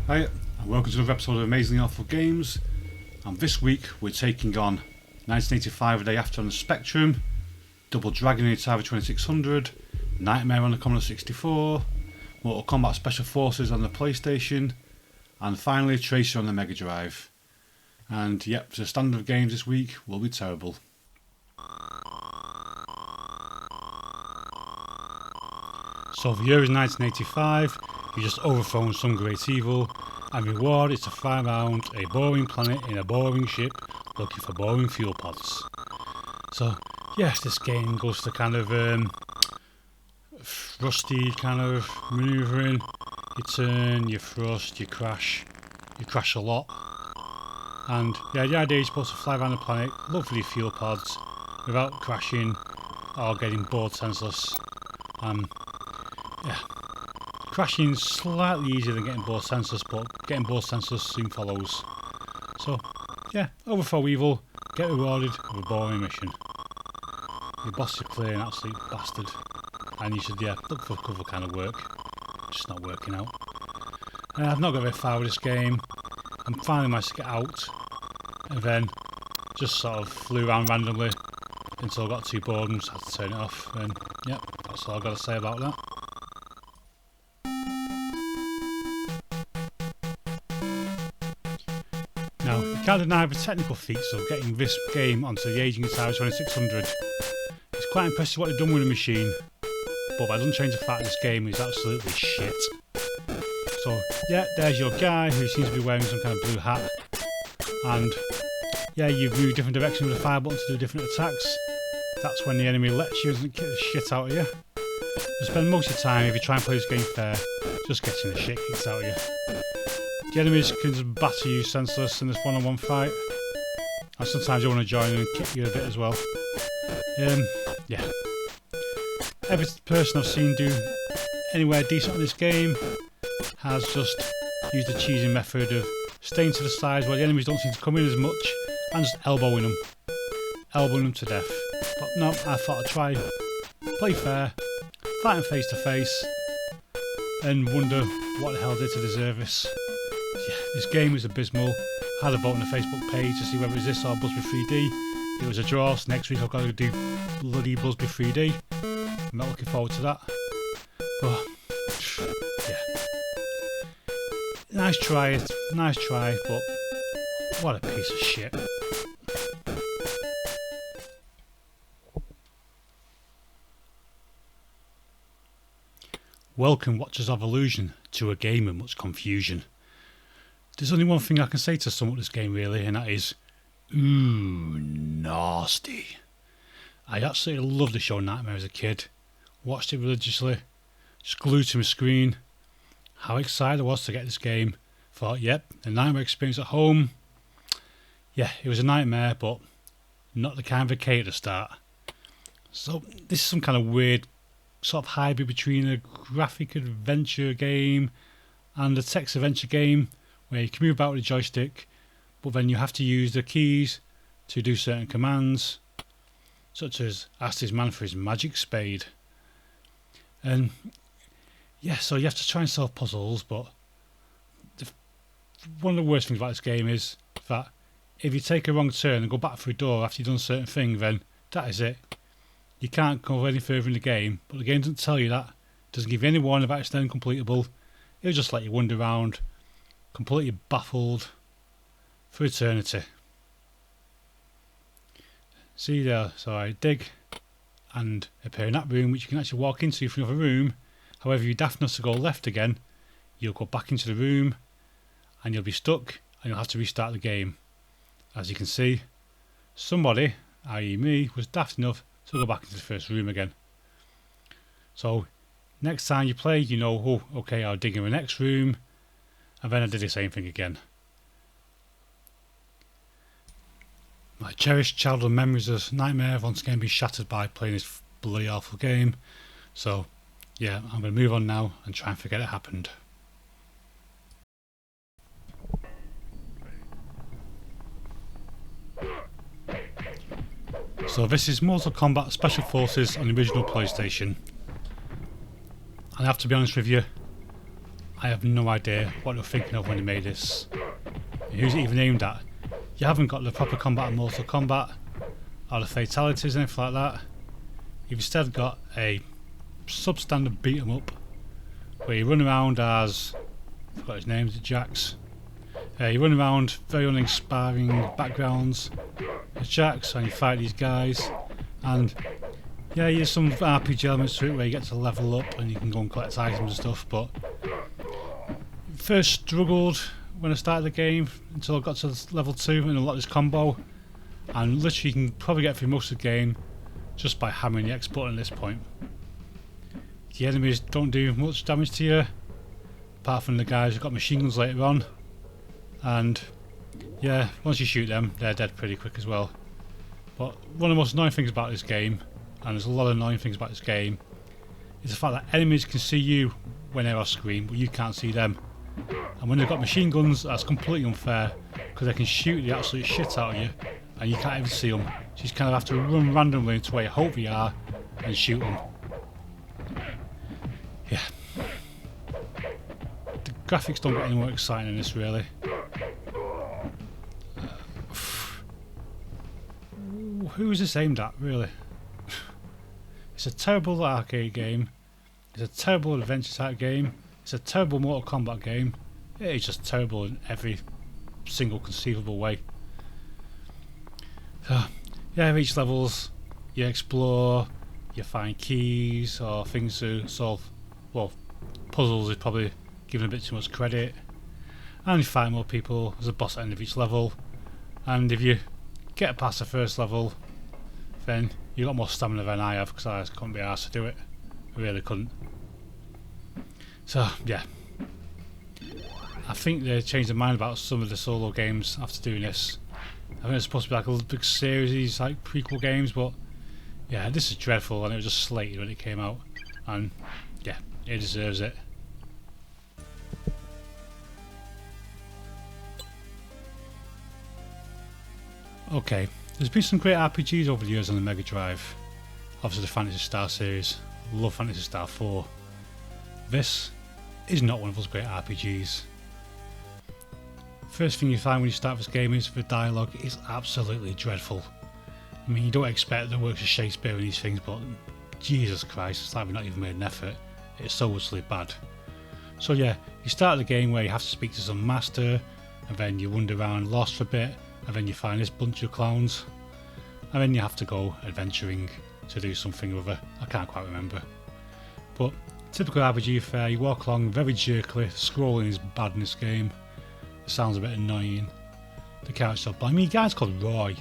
Hi, and welcome to another episode of Amazingly Awful Games. And this week we're taking on 1985 A Day After on the Spectrum, Double Dragon on the Atari 2600, Knightmare on the Commodore 64, Mortal Kombat Special Forces on the PlayStation, and finally Traysia on the Megadrive. And yep, the standard of games this week will be terrible. So the year is 1985, you just overthrown some great evil, and reward is to fly around a boring planet in a boring ship looking for boring fuel pods. So yes, this game goes to kind of thrusty kind of manoeuvring. You turn, you thrust, you crash a lot. And yeah, the idea is supposed to fly around the planet, look for the fuel pods without crashing or getting bored senseless. Yeah, crashing is slightly easier than getting bored senseless, but getting bored senseless soon follows. So yeah, overthrow evil, get rewarded with a boring mission. Your boss is clearly an absolute bastard, and you should look for other kind of work. Just not working out. I've not got very far with this game. I finally managed to get out, and then just sort of flew around randomly until I got too bored and just had to turn it off. And yep, that's all I've got to say about that. Now, you can't deny the technical feats of getting this game onto the aging Atari 2600. It's quite impressive what they've done with the machine, but that doesn't change the fact this game is absolutely shit. So yeah, there's your guy who seems to be wearing some kind of blue hat, and yeah, you move different directions with the fire button to do different attacks. That's when the enemy lets you and kick the shit out of you. You spend most of your time, if you try and play this game fair, just getting the shit kicked out of you. The enemies can just batter you senseless in this one-on-one fight, and sometimes you want to join them and kick you a bit as well. Yeah. Every person I've seen do anywhere decent on this game has just used the cheesy method of staying to the sides where the enemies don't seem to come in as much and just elbowing them to death. But no, I thought I'd try, play fair, fight them face to face, and wonder what the hell I did to deserve this. Yeah, this game was abysmal. I had a vote on the Facebook page to see whether it was this or Busby 3D. It was a draw, so next week I've got to do bloody Busby 3D. I'm not looking forward to that. But yeah. Nice try, but what a piece of shit. Welcome, watchers of Illusion, to a game of much confusion. There's only one thing I can say to sum up this game really, and that is, ooh, nasty. I absolutely loved the show Knightmare as a kid. Watched it religiously, just glued to my screen. How excited I was to get this game. Thought, yep, a Nightmare experience at home. Yeah, it was a nightmare, but not the kind of arcade at the start. So this is some kind of weird sort of hybrid between a graphic adventure game and a text adventure game where you can move about with the joystick, but then you have to use the keys to do certain commands, such as ask this man for his magic spade. And yeah, so you have to try and solve puzzles, but one of the worst things about this game is that if you take a wrong turn and go back through a door after you've done a certain thing, then that is it. You can't go any further in the game, but the game doesn't tell you that. It doesn't give you any warning about it's then uncompletable. It'll just let you wander around, completely baffled for eternity. See there, so I dig and appear in that room, which you can actually walk into from another room. However, if you daft enough to go left again, you'll go back into the room and you'll be stuck and you'll have to restart the game. As you can see, somebody, i.e. me, was daft enough to go back into the first room again. So next time you play, you know, oh, okay, I'll dig in the next room, and then I did the same thing again. My cherished childhood memories of Knightmare have once again been shattered by playing this bloody awful game. So yeah, I'm going to move on now and try and forget it happened. So this is Mortal Kombat Special Forces on the original PlayStation. And I have to be honest with you, I have no idea what they were thinking of when they made this. Who's it even aimed at? You haven't got the proper combat in Mortal Kombat, or the fatalities and anything like that. You've instead got a substandard beat 'em up, where you run around as, I forgot his name, is it Jax? You run around very uninspiring backgrounds as Jax, and you fight these guys, and yeah, there's some RPG elements to it where you get to level up and you can go and collect items and stuff, but first struggled when I started the game until I got to level 2 and unlocked this combo, and literally you can probably get through most of the game just by hammering the X button at this point. The enemies don't do much damage to you, apart from the guys who've got machine guns later on, and yeah, once you shoot them they're dead pretty quick as well. But one of the most annoying things about this game, and there's a lot of annoying things about this game, is the fact that enemies can see you when they're off screen but you can't see them. And when they've got machine guns, that's completely unfair, because they can shoot the absolute shit out of you and you can't even see them. So you just kind of have to run randomly to where you hope you are and shoot them. Yeah. The graphics don't get any more exciting than this, really. Who is this aimed at, really? It's a terrible arcade game. It's a terrible adventure type game. It's a terrible Mortal Kombat game. It is just terrible in every single conceivable way. So, yeah, each levels you explore, you find keys or things to solve. Well, puzzles is probably given a bit too much credit. And you fight more people. There's a boss at the end of each level. And if you get past the first level, then you've got more stamina than I have, because I just couldn't be arsed to do it. I really couldn't. So, yeah. I think they changed their mind about some of the solo games after doing this. I think it's supposed to be like a big series of these like prequel games, but yeah, this is dreadful, and it was just slated when it came out. And yeah, it deserves it. Okay, there's been some great RPGs over the years on the Megadrive. Obviously the Phantasy Star series. Love Phantasy Star 4. This is not one of those great RPGs. First thing you find when you start this game is the dialogue is absolutely dreadful. I mean, you don't expect the works of Shakespeare in these things, but Jesus Christ, it's like we've not even made an effort. It's so utterly bad. So yeah, you start the game where you have to speak to some master, and then you wander around lost for a bit, and then you find this bunch of clowns, and then you have to go adventuring to do something or other. I can't quite remember. But typical RPG fare, you walk along very jerkily, scrolling is bad in this game. It sounds a bit annoying. The character, but I mean, the guy's called Roy.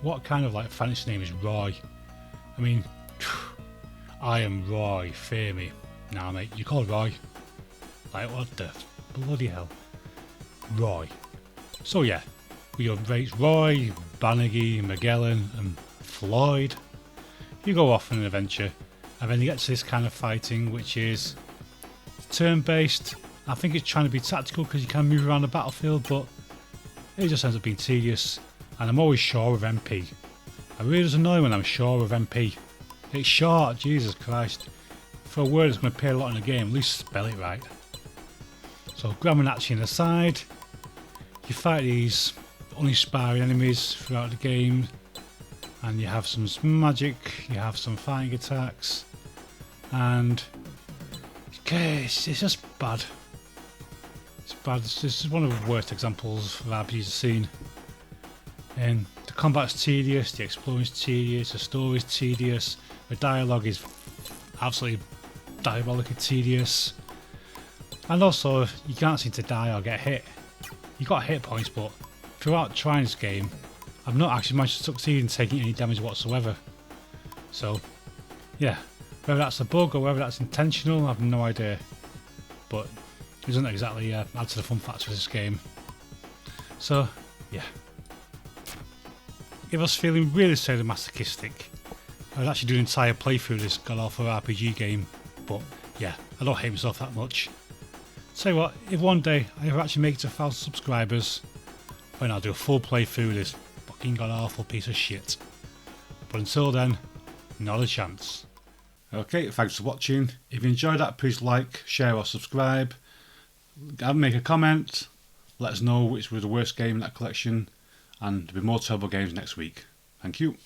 What kind of like fantasy name is Roy? I mean, I am Roy, fear me. Nah mate, you're called Roy. Like what the bloody hell? Roy. So yeah, we have rates Roy, Banaghy, Magellan and Floyd. You go off on an adventure, and then you get to this kind of fighting which is turn-based. I think it's trying to be tactical because you can move around the battlefield, but it just ends up being tedious, and I'm always short of MP. I really does annoy when I'm short of MP. It's short, Jesus Christ. For a word that's going to appear a lot in the game, at least spell it right. So grabbing action aside, you fight these uninspiring enemies throughout the game, and you have some magic, you have some fighting attacks, and okay, it's just bad. It's bad. This is one of the worst examples of RPGs I've seen. And the combat's tedious, the exploring's tedious, the story's tedious, the dialogue is absolutely diabolically tedious, and also you can't seem to die or get hit. You got hit points, but throughout trying this game I've not actually managed to succeed in taking any damage whatsoever. So yeah, whether that's a bug or whether that's intentional, I have no idea, but it doesn't exactly add to the fun factor of this game. So yeah, if I was feeling really sadomasochistic, I would actually do an entire playthrough of this god-awful RPG game, but yeah, I don't hate myself that much. Tell you what, if one day I ever actually make it to 1,000 subscribers, then I'll do a full playthrough of this fucking god-awful piece of shit. But until then, not a chance. Okay, thanks for watching. If you enjoyed that, please like, share or subscribe. make a comment. Let us know which was the worst game in that collection, and there'll be more terrible games next week. Thank you.